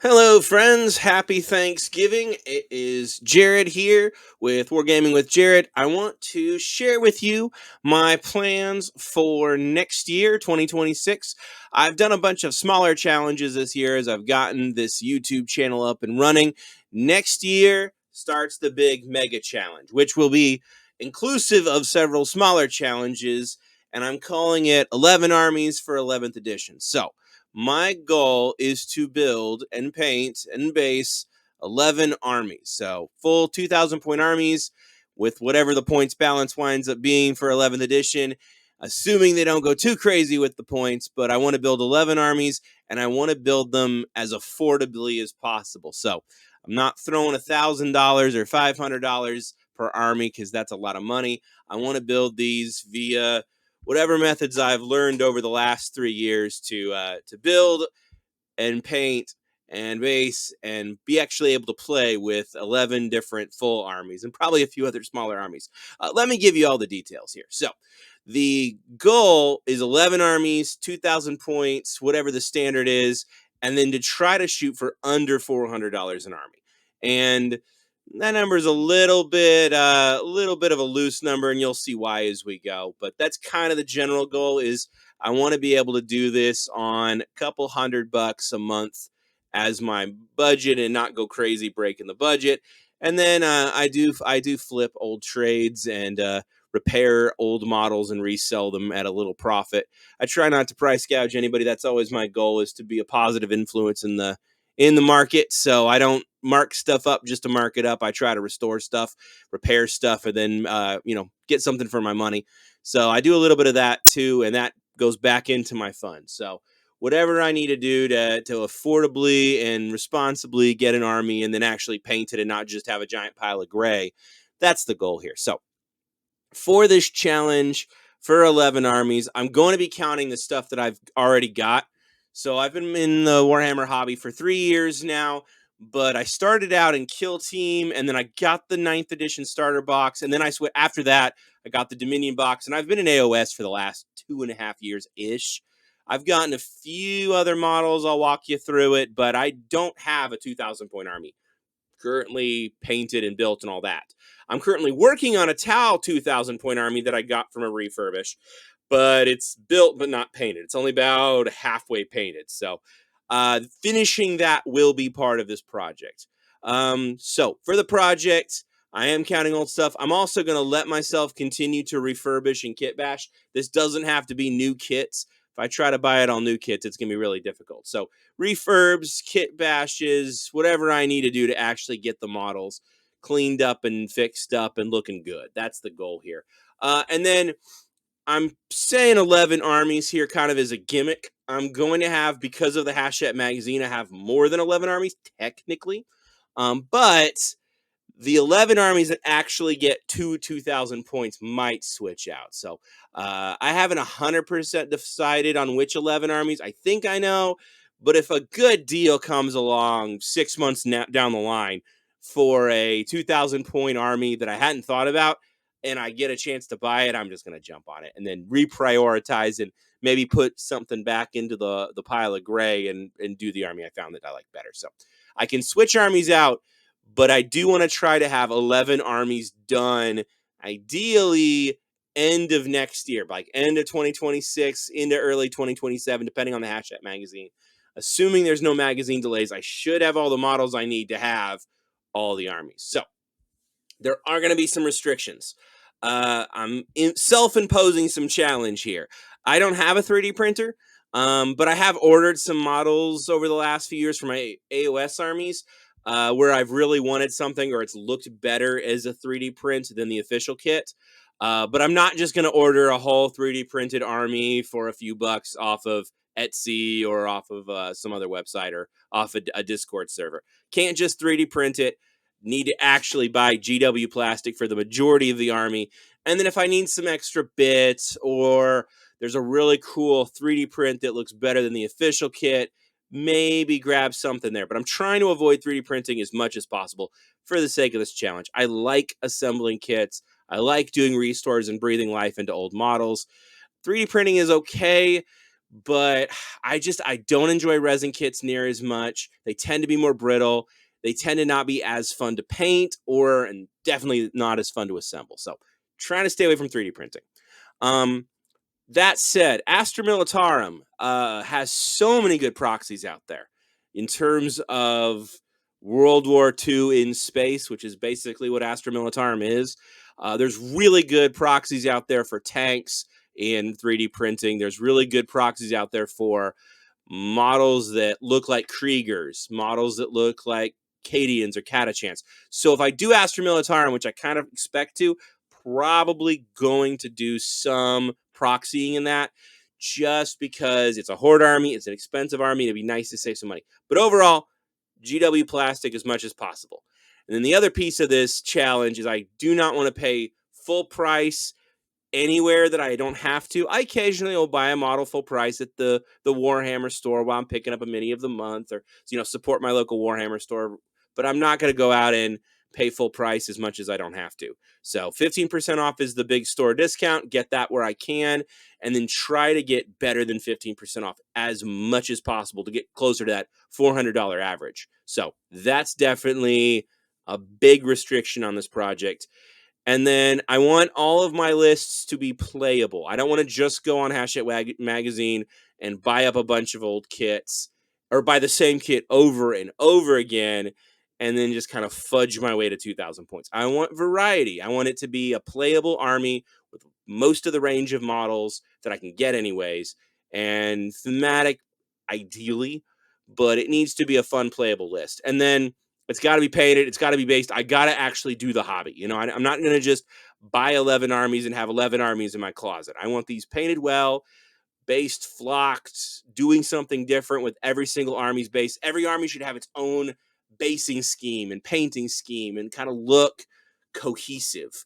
Hello, friends. Happy Thanksgiving. It is Jared here with Wargaming with Jared. I want to share with you my plans for next year, 2026. I've done a bunch of smaller challenges this year as I've gotten this YouTube channel up and running. Next year starts the big mega challenge, which will be inclusive of several smaller challenges, and I'm calling it 11 Armies for 11th edition. So, my goal is to build and paint and base 11 armies. So full 2,000 point armies with whatever the points balance winds up being for 11th edition, assuming they don't go too crazy with the points. But I want to build 11 armies and I want to build them as affordably as possible. So I'm not throwing $1,000 or $500 per army because that's a lot of money. I want to build these via whatever methods I've learned over the last 3 years to build and paint and base and be actually able to play with 11 different full armies and probably a few other smaller armies. Let me give you all the details here. So the goal is 11 armies, 2,000 points, whatever the standard is, and then to try to shoot for under $400 an army. And that number is a little bit of a loose number, and you'll see why as we go. But that's kind of the general goal. Is I want to be able to do this on a couple $100 a month as my budget and not go crazy breaking the budget. And then I do flip old trades and repair old models and resell them at a little profit. I try not to price gouge anybody. That's always my goal, is to be a positive influence in the market. So I don't mark stuff up just to mark it up. I try to restore stuff, repair stuff, and then get something for my money. So I do a little bit of that too, and that goes back into my fund. So whatever I need to do to affordably and responsibly get an army and then actually paint it and not just have a giant pile of gray, that's the goal here. So for this challenge for 11 armies, I'm going to be counting the stuff that I've already got. So I've been in the Warhammer hobby for 3 years now, but I started out in Kill Team, and then I got the 9th edition starter box, and then after that, I got the Dominion box, and I've been in AOS for the last 2.5 years-ish. I've gotten a few other models. I'll walk you through it, but I don't have a 2,000 point army currently painted and built and all that. I'm currently working on a Tau 2,000 point army that I got from a refurbish, but it's built but not painted. It's only about halfway painted. So finishing that will be part of this project. So for the project, I am counting old stuff. I'm also going to let myself continue to refurbish and kit bash. This doesn't have to be new kits. If I try to buy it all new kits, it's going to be really difficult. So refurbs, kit bashes, whatever I need to do to actually get the models cleaned up and fixed up and looking good. That's the goal here. And then I'm saying 11 armies here kind of as a gimmick. I'm going to have, because of the Hachette magazine, I have more than 11 armies technically. But the 11 armies that actually get 2,000 points might switch out. So I haven't 100% decided on which 11 armies. I think I know. But if a good deal comes along 6 months down the line for a 2,000 point army that I hadn't thought about, and I get a chance to buy it, I'm just going to jump on it and then reprioritize and maybe put something back into the pile of gray and do the army I found that I like better. So I can switch armies out, but I do want to try to have 11 armies done, ideally end of next year, like end of 2026 into early 2027, depending on the Hachette magazine. Assuming there's no magazine delays, I should have all the models I need to have all the armies. So there are going to be some restrictions. I'm self-imposing some challenge here. I don't have a 3D printer, but I have ordered some models over the last few years for my AOS armies where I've really wanted something or it's looked better as a 3D print than the official kit. But I'm not just going to order a whole 3D printed army for a few bucks off of Etsy or off of some other website or off a Discord server. Can't just 3D print it. Need to actually buy GW plastic for the majority of the army. And then if I need some extra bits or there's a really cool 3D print that looks better than the official kit, maybe grab something there. But I'm trying to avoid 3D printing as much as possible for the sake of this challenge. I like assembling kits. I like doing restores and breathing life into old models. 3D printing is okay, but I don't enjoy resin kits near as much. They tend to be more brittle. They tend to not be as fun to paint, and definitely not as fun to assemble. So trying to stay away from 3D printing. Um, that said, Astra Militarum has so many good proxies out there in terms of World War II in space, which is basically what Astra Militarum is. There's really good proxies out there for tanks in 3D printing. There's really good proxies out there for models that look like Kriegers, models that look like Cadians or Catachants. So if I do Astra Militarum, which I kind of expect to, probably going to do some proxying in that, just because it's a horde army, it's an expensive army, it'd be nice to save some money. But overall, GW plastic as much as possible. And then the other piece of this challenge is I do not want to pay full price anywhere that I don't have to. I occasionally will buy a model full price at the Warhammer store while I'm picking up a mini of the month, or support my local Warhammer store. But I'm not going to go out and pay full price as much as I don't have to. So 15% off is the big store discount. Get that where I can, and then try to get better than 15% off as much as possible to get closer to that $400 average. So that's definitely a big restriction on this project. And then I want all of my lists to be playable. I don't want to just go on Hachette magazine and buy up a bunch of old kits, or buy the same kit over and over again and then just kind of fudge my way to 2,000 points. I want variety. I want it to be a playable army with most of the range of models that I can get anyways, and thematic ideally, but it needs to be a fun playable list. And then it's got to be painted. It's got to be based. I got to actually do the hobby. I'm not going to just buy 11 armies and have 11 armies in my closet. I want these painted well, based, flocked, doing something different with every single army's base. Every army should have its own basing scheme and painting scheme and kind of look cohesive.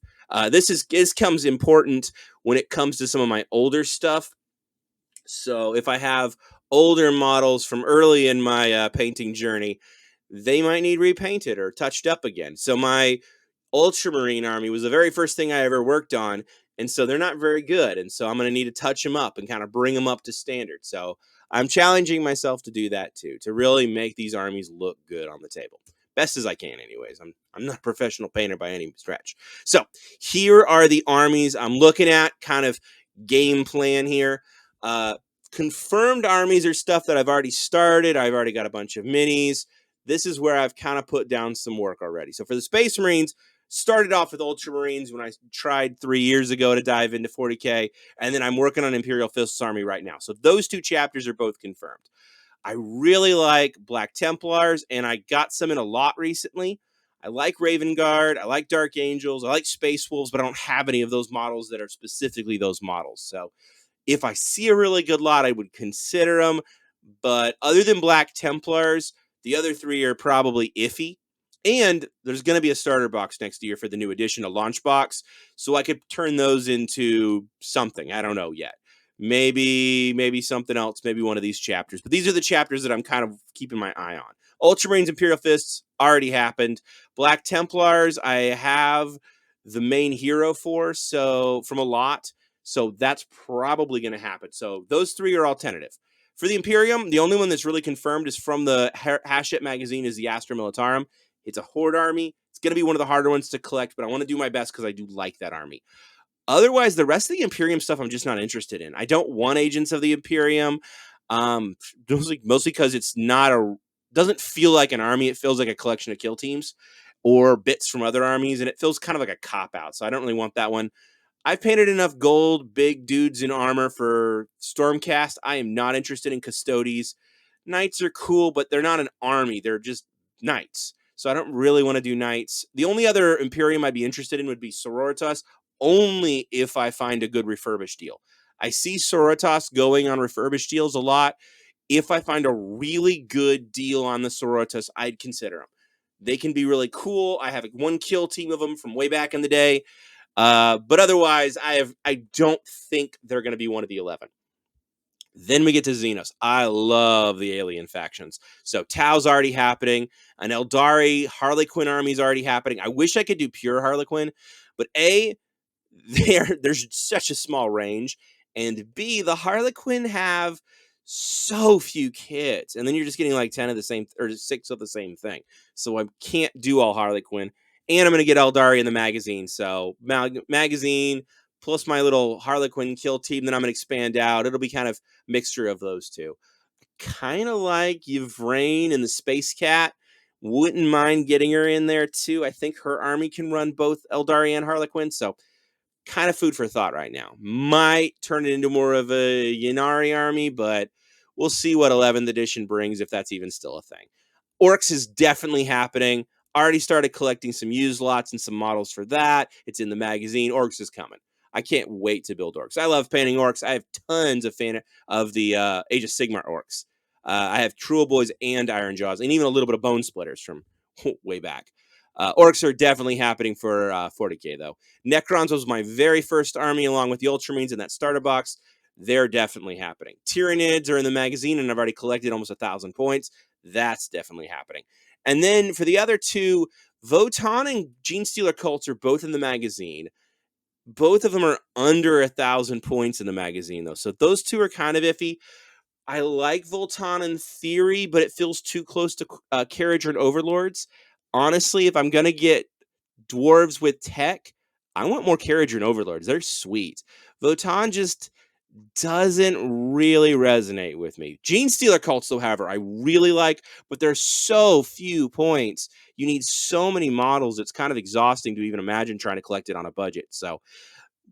This comes important when it comes to some of my older stuff. So if I have older models from early in my painting journey, they might need repainted or touched up again. So my Ultramarine army was the very first thing I ever worked on, and so they're not very good, and so I'm going to need to touch them up and kind of bring them up to standard. So I'm challenging myself to do that too, to really make these armies look good on the table. Best as I can anyways. I'm not a professional painter by any stretch. So here are the armies I'm looking at, kind of game plan here. Confirmed armies are stuff that I've already started. I've already got a bunch of minis. This is where I've kind of put down some work already. So for the Space Marines, started off with Ultramarines when I tried 3 years ago to dive into 40K, and then I'm working on Imperial Fists Army right now. So those two chapters are both confirmed. I really like Black Templars, and I got some in a lot recently. I like Raven Guard, I like Dark Angels, I like Space Wolves, but I don't have any of those models that are specifically those models. So if I see a really good lot, I would consider them. But other than Black Templars, the other three are probably iffy. And there's going to be a starter box next year for the new edition, a launch box. So I could turn those into something. I don't know yet. Maybe something else, maybe one of these chapters. But these are the chapters that I'm kind of keeping my eye on. Ultramarines, Imperial Fists already happened. Black Templars, I have the main hero for, so from a lot. So that's probably going to happen. So those three are all tentative. For the Imperium, the only one that's really confirmed is from the Hachette magazine is the Astra Militarum. It's a horde army. It's going to be one of the harder ones to collect, but I want to do my best because I do like that army. Otherwise, the rest of the Imperium stuff I'm just not interested in. I don't want Agents of the Imperium, mostly because it's doesn't feel like an army. It feels like a collection of kill teams or bits from other armies, and it feels kind of like a cop-out, so I don't really want that one. I've painted enough gold, big dudes in armor for Stormcast. I am not interested in Custodes. Knights are cool, but they're not an army. They're just knights. So I don't really want to do knights. The only other Imperium I'd be interested in would be Sororitas, only if I find a good refurbished deal. I see Sororitas going on refurbished deals a lot. If I find a really good deal on the Sororitas, I'd consider them. They can be really cool. I have one kill team of them from way back in the day. But otherwise, I don't think they're going to be one of the 11. Then we get to Xenos. I love the alien factions. So Tau's already happening. An Eldari Harley Quinn army is already happening. I wish I could do pure Harley Quinn, but there's such a small range, and B, the Harlequin have so few kits, and then you're just getting like 10 of the same or 6 of the same thing. So I can't do all Harlequin, and I'm gonna get Eldari in the magazine. So magazine plus my little Harlequin kill team that I'm gonna expand out. It'll be kind of mixture of those two. Kind of like Yvrain and the Space Cat. Wouldn't mind getting her in there too. I think her army can run both Eldari and Harlequin, so kind of food for thought right now. Might turn it into more of a Yanari army, but we'll see what 11th edition brings, if that's even still a thing. Orcs is definitely happening. Already started collecting some used lots and some models for that. It's in the magazine. Orcs is coming. I can't wait to build orcs. I love painting orcs. I have tons of fan of the Age of Sigmar orcs. I have Cruel Boys and Iron Jaws, and even a little bit of Bone Splitters from way back. Orcs are definitely happening for 40K, though. Necrons was my very first army, along with the Ultramarines in that starter box. They're definitely happening. Tyranids are in the magazine, and I've already collected almost 1,000 points. That's definitely happening. And then for the other two, Votann and Genestealer Cults are both in the magazine. Both of them are under 1,000 points in the magazine, though. So those two are kind of iffy. I like Votann in theory, but it feels too close to Carriager and Overlords. Honestly, if I'm going to get dwarves with tech, I want more Carriager and Overlords. They're sweet. Votann just doesn't really resonate with me. Genestealer Cults, though, however, I really like, but there's so few points. You need so many models. It's kind of exhausting to even imagine trying to collect it on a budget. So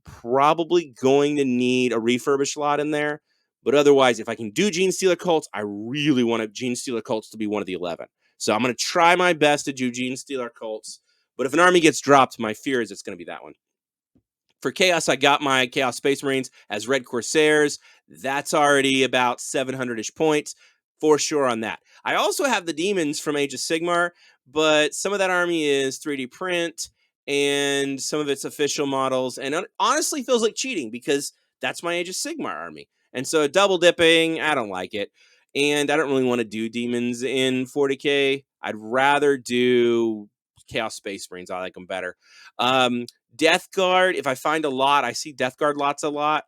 probably going to need a refurbish lot in there. But otherwise, if I can do Genestealer Cults, I really want Genestealer Cults to be one of the 11. So I'm going to try my best to do Genestealer Cults. But if an army gets dropped, my fear is it's going to be that one. For Chaos, I got my Chaos Space Marines as Red Corsairs. That's already about 700-ish points for sure on that. I also have the Demons from Age of Sigmar, but some of that army is 3D print and some of it's official models, and it honestly feels like cheating because that's my Age of Sigmar army. And so double dipping, I don't like it. And I don't really want to do Demons in 40K. I'd rather do Chaos Space Marines. I like them better. Death Guard, if I find a lot, I see Death Guard lots a lot.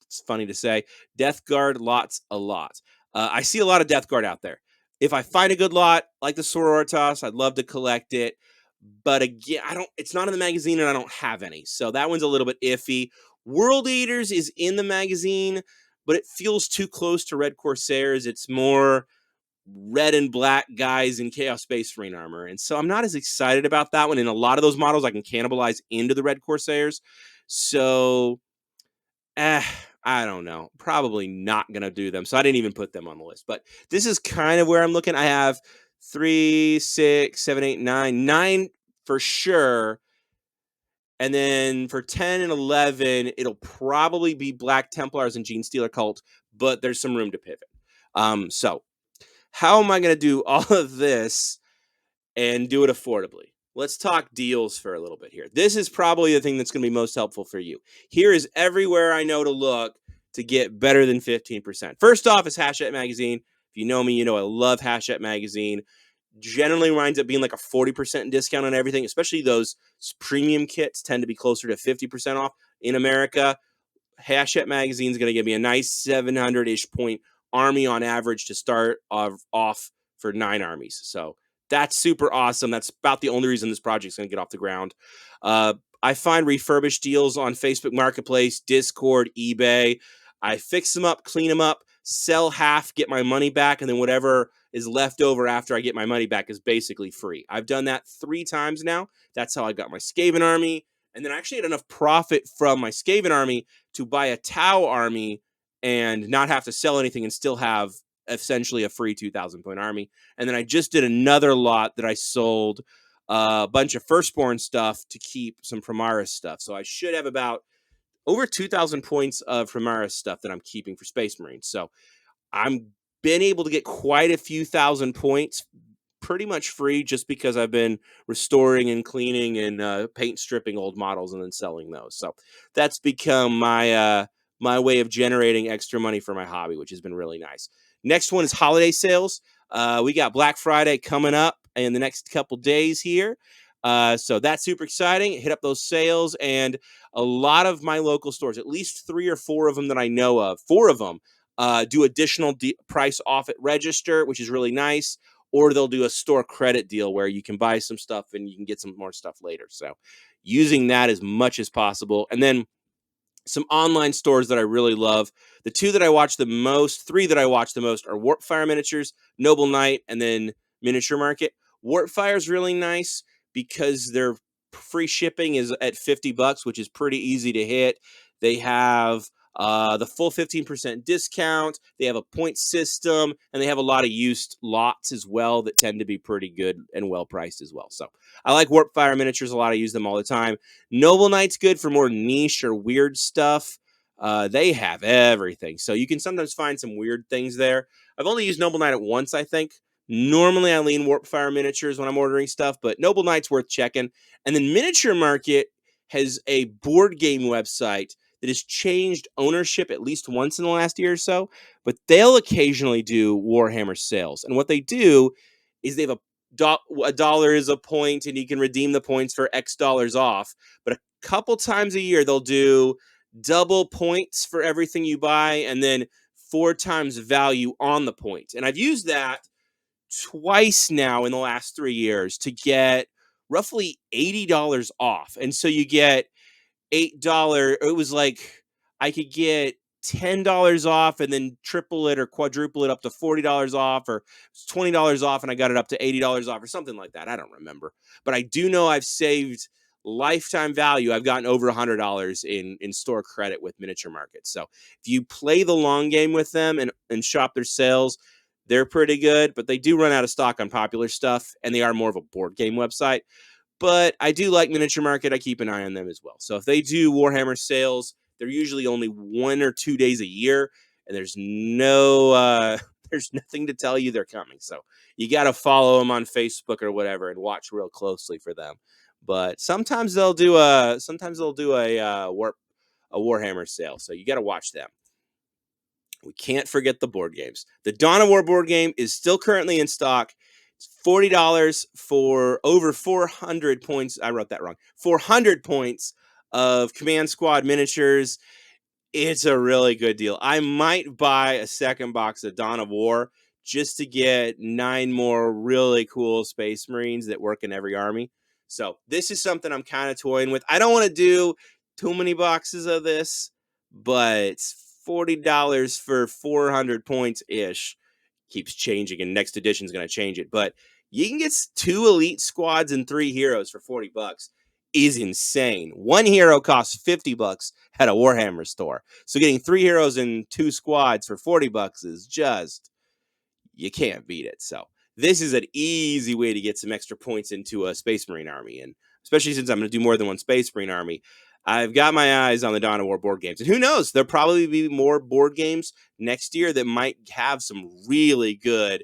It's funny to say. Death Guard lots a lot. I see a lot of Death Guard out there. If I find a good lot, like the Sororitas, I'd love to collect it. But again, it's not in the magazine and I don't have any. So that one's a little bit iffy. World Eaters is in the magazine, but it feels too close to Red Corsairs. It's more red and black guys in Chaos Space Marine armor. And so I'm not as excited about that one. In a lot of those models, I can cannibalize into the Red Corsairs. So, I don't know. Probably not going to do them. So I didn't even put them on the list. But this is kind of where I'm looking. I have 3, 6, 7, 8, 9. 9 for sure. And then for 10 and 11, it'll probably be Black Templars and Genestealer Cult. But there's some room to pivot. So how am I going to do all of this and do it affordably? Let's talk deals for a little bit here. This is probably the thing that's going to be most helpful for you. Here is everywhere I know to look to get better than 15%. First off is Hachette Magazine. If you know me, you know I love Hachette Magazine. Generally winds up being like a 40% discount on everything, especially those premium kits tend to be closer to 50% off in America. Hachette Magazine is going to give me a nice 700-ish point army on average to start off for 9 armies. So that's super awesome. That's about the only reason this project is going to get off the ground. I find refurbished deals on Facebook Marketplace, Discord, eBay. I fix them up, clean them up, sell half, get my money back, and then whatever is left over after I get my money back is basically free. I've done that 3 times now. That's how I got my Skaven army. And then I actually had enough profit from my Skaven army to buy a Tau army and not have to sell anything and still have essentially a free 2,000 point army. And then I just did another lot that I sold a bunch of Firstborn stuff to keep some Primaris stuff. So I should have about over 2,000 points of Primaris stuff that I'm keeping for Space Marines. So I'm been able to get quite a few thousand points pretty much free just because I've been restoring and cleaning and paint stripping old models and then selling those. So that's become my my way of generating extra money for my hobby, which has been really nice. Next one is holiday sales. We got Black Friday coming up in the next couple days here. So that's super exciting. Hit up those sales, and a lot of my local stores, at least 3 or 4 of them that I know of, 4 of them do additional price off at register, which is really nice. Or they'll do a store credit deal where you can buy some stuff and you can get some more stuff later. So using that as much as possible. And then some online stores that I really love. The 2 that I watch the most, 3 that I watch the most are Warpfire Miniatures, Noble Knight, and then Miniature Market. Warpfire is really nice because their free shipping is at $50, which is pretty easy to hit. They have the full 15% discount. They have a point system, and they have a lot of used lots as well that tend to be pretty good and well priced as well. So I like Warpfire Miniatures a lot. I use them all the time. Noble Knight's good for more niche or weird stuff. They have everything, so you can sometimes find some weird things there. I've only used Noble Knight at once, I think. Normally, I lean Warpfire Miniatures when I'm ordering stuff, but Noble Knight's worth checking. And then Miniature Market has a board game website that has changed ownership at least once in the last year or so, but they'll occasionally do Warhammer sales. And what they do is they have a dollar is a point, and you can redeem the points for X dollars off. But a couple times a year, they'll do double points for everything you buy, and then 4 times value on the point. And I've used that twice now in the last 3 years to get roughly $80 off. And so you get $8. It was like I could get $10 off and then triple it or quadruple it up to $40 off, or $20 off and I got it up to $80 off or something like that. I don't remember, but I do know I've saved lifetime value. I've gotten over $100 in store credit with Miniature Market. So if you play the long game with them and shop their sales, they're pretty good, but they do run out of stock on popular stuff, and they are more of a board game website. But I do like Miniature Market. I keep an eye on them as well. So if they do Warhammer sales, they're usually only 1 or 2 days a year, and there's there's nothing to tell you they're coming. So you got to follow them on Facebook or whatever and watch real closely for them. But sometimes they'll do a Warhammer sale, so you got to watch them. We can't forget the board games. The Dawn of War board game is still currently in stock. It's $40 for over 400 points. I wrote that wrong. 400 points of Command Squad miniatures. It's a really good deal. I might buy a second box of Dawn of War just to get 9 more really cool Space Marines that work in every army. So this is something I'm kind of toying with. I don't want to do too many boxes of this, but $40 for 400 points-ish. Keeps changing, and next edition is going to change it. But you can get 2 elite squads and 3 heroes for $40. Is insane. 1 hero costs $50 at a Warhammer store. So getting 3 heroes and 2 squads for $40 is just, you can't beat it. So this is an easy way to get some extra points into a Space Marine army. And especially since I'm going to do more than 1 Space Marine army, I've got my eyes on the Dawn of War board games. And who knows, there'll probably be more board games next year that might have some really good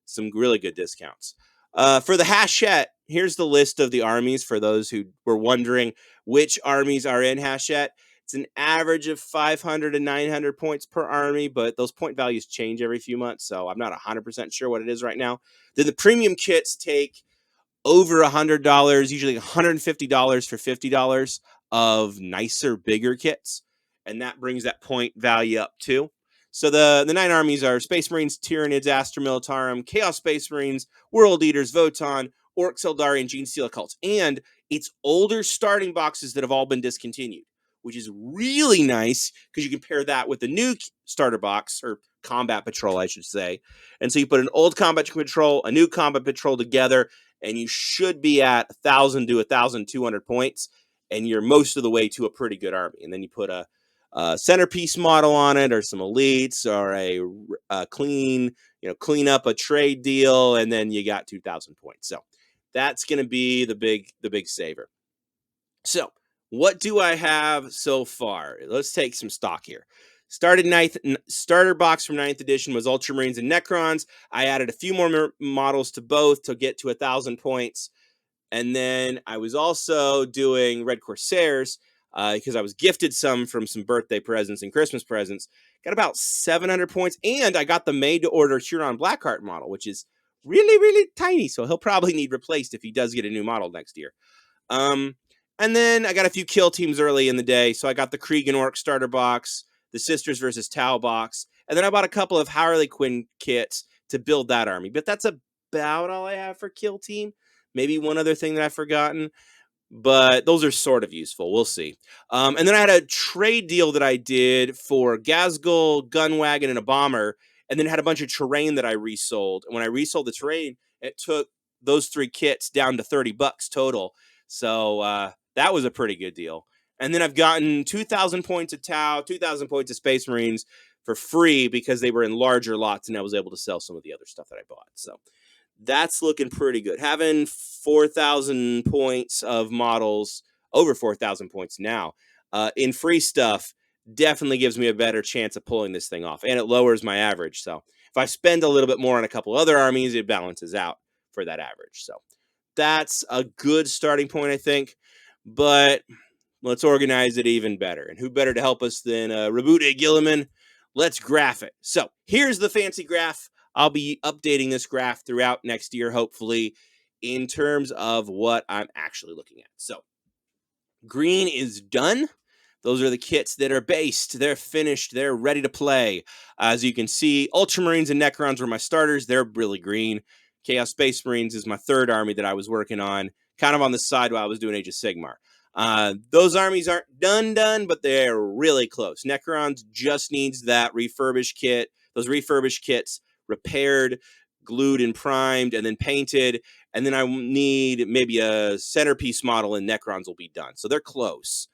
discounts. For the Hachette, here's the list of the armies for those who were wondering which armies are in Hachette. It's an average of 500 to 900 points per army, but those point values change every few months, so I'm not 100% sure what it is right now. Then the premium kits take over $100, usually $150 for $50 of nicer, bigger kits, and that brings that point value up too. So the 9 armies are Space Marines, Tyranids, Astra Militarum, Chaos Space Marines, World Eaters, Votann, Orcs, Eldari, and Genestealer Cults. And it's older starting boxes that have all been discontinued, which is really nice because you can pair that with the new starter box, or Combat Patrol, I should say. And so you put an old Combat Patrol, a new Combat Patrol together, and you should be at 1,000 to 1,200 points, and you're most of the way to a pretty good army. And then you put a centerpiece model on it, or some elites, or a clean up a trade deal, and then you got 2,000 points. So that's going to be the big saver. So what do I have so far? Let's take some stock here. Starter box from 9th edition was Ultramarines and Necrons. I added a few more models to both to get to 1,000 points. And then I was also doing Red Corsairs because I was gifted some from some birthday presents and Christmas presents. Got about 700 points, and I got the made-to-order Huron Blackheart model, which is really, really tiny. So he'll probably need replaced if he does get a new model next year. And then I got a few kill teams early in the day. So I got the Krieg and Orc starter box, the Sisters versus Tau box, and then I bought a couple of Harley Quinn kits to build that army. But that's about all I have for kill team. Maybe one other thing that I've forgotten, but those are sort of useful. We'll see. And then I had a trade deal that I did for Gazgul, Gunwagon, and a bomber, and then had a bunch of terrain that I resold. And when I resold the terrain, it took those 3 kits down to $30 total. So that was a pretty good deal. And then I've gotten 2,000 points of Tau, 2,000 points of Space Marines for free because they were in larger lots, and I was able to sell some of the other stuff that I bought. So that's looking pretty good. Having 4,000 points of models, over 4,000 points now, in free stuff definitely gives me a better chance of pulling this thing off, and it lowers my average. So if I spend a little bit more on a couple other armies, it balances out for that average. So that's a good starting point, I think, but let's organize it even better. And who better to help us than Rabute Gilliman? Let's graph it. So here's the fancy graph. I'll be updating this graph throughout next year, hopefully, in terms of what I'm actually looking at. So green is done. Those are the kits that are based. They're finished. They're ready to play. As you can see, Ultramarines and Necrons were my starters. They're really green. Chaos Space Marines is my third army that I was working on, kind of on the side while I was doing Age of Sigmar. Those armies aren't done, but they're really close. Necrons just needs that refurbish kit. Those refurbish kits repaired, glued and primed, and then painted. And then I need maybe a centerpiece model, and Necrons will be done. So they're close.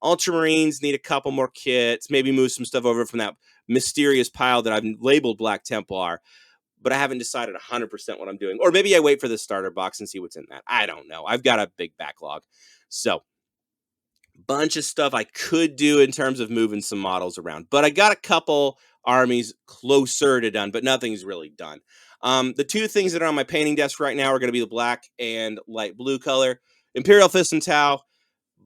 Ultramarines need a couple more kits, maybe move some stuff over from that mysterious pile that I've labeled Black Templar, but I haven't decided 100% what I'm doing. Or maybe I wait for the starter box and see what's in that. I don't know. I've got a big backlog. So bunch of stuff I could do in terms of moving some models around, but I got a couple armies closer to done, but nothing's really done. The 2 things that are on my painting desk right now are going to be the black and light blue color. Imperial Fist and Tau,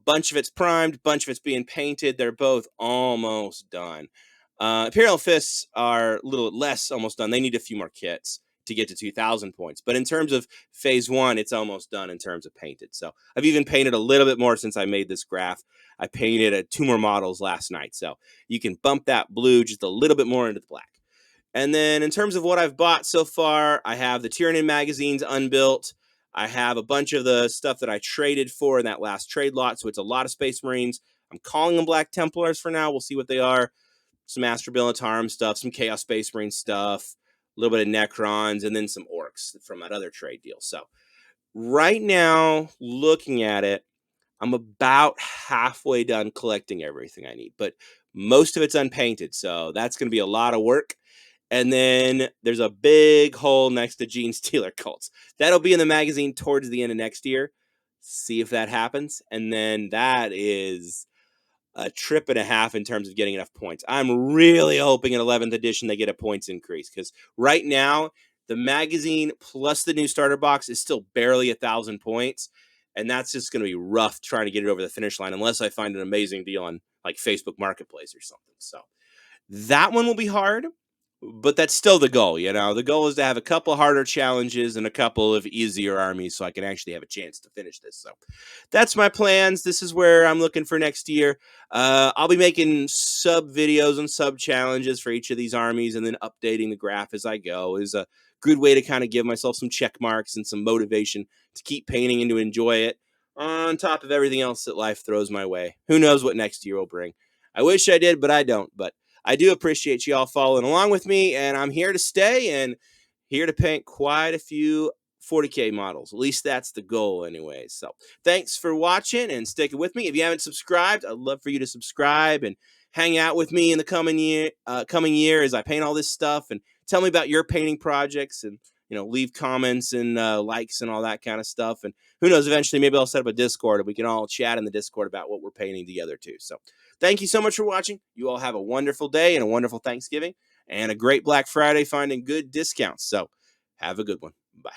bunch of it's primed, bunch of it's being painted. They're both almost done. Imperial Fists are a little less almost done. They need a few more kits to get to 2,000 points. But in terms of phase 1, it's almost done in terms of painted. So I've even painted a little bit more since I made this graph. I painted 2 more models last night. So you can bump that blue just a little bit more into the black. And then in terms of what I've bought so far, I have the Tyranid magazines unbuilt. I have a bunch of the stuff that I traded for in that last trade lot. So it's a lot of Space Marines. I'm calling them Black Templars for now. We'll see what they are. Some Astrobilitarum stuff, some Chaos Space Marine stuff, a little bit of Necrons, and then some Orcs from that other trade deal. So right now, looking at it, I'm about halfway done collecting everything I need, but most of it's unpainted. So that's going to be a lot of work. And then there's a big hole next to Gene Stealer cults. That'll be in the magazine towards the end of next year. See if that happens. And then that is a trip and a half in terms of getting enough points. I'm really hoping in 11th edition they get a points increase, because right now the magazine plus the new starter box is still barely 1,000 points, and that's just going to be rough trying to get it over the finish line unless I find an amazing deal on like Facebook Marketplace or something. So that one will be hard, but that's still the goal. You know, the goal is to have a couple harder challenges and a couple of easier armies so I can actually have a chance to finish this. So that's my plans. This is where I'm looking for next year. I'll be making sub videos and sub challenges for each of these armies, and then updating the graph as I go is a good way to kind of give myself some check marks and some motivation to keep painting and to enjoy it on top of everything else that life throws my way. Who knows what next year will bring? I wish I did, but I don't. But I do appreciate you all following along with me, and I'm here to stay and here to paint quite a few 40K models. At least that's the goal anyway. So thanks for watching and sticking with me. If you haven't subscribed, I'd love for you to subscribe and hang out with me in the coming year as I paint all this stuff, and tell me about your painting projects, and leave comments and likes and all that kind of stuff. And who knows, eventually maybe I'll set up a Discord and we can all chat in the Discord about what we're painting together too. So thank you so much for watching. You all have a wonderful day and a wonderful Thanksgiving and a great Black Friday finding good discounts. So have a good one. Bye.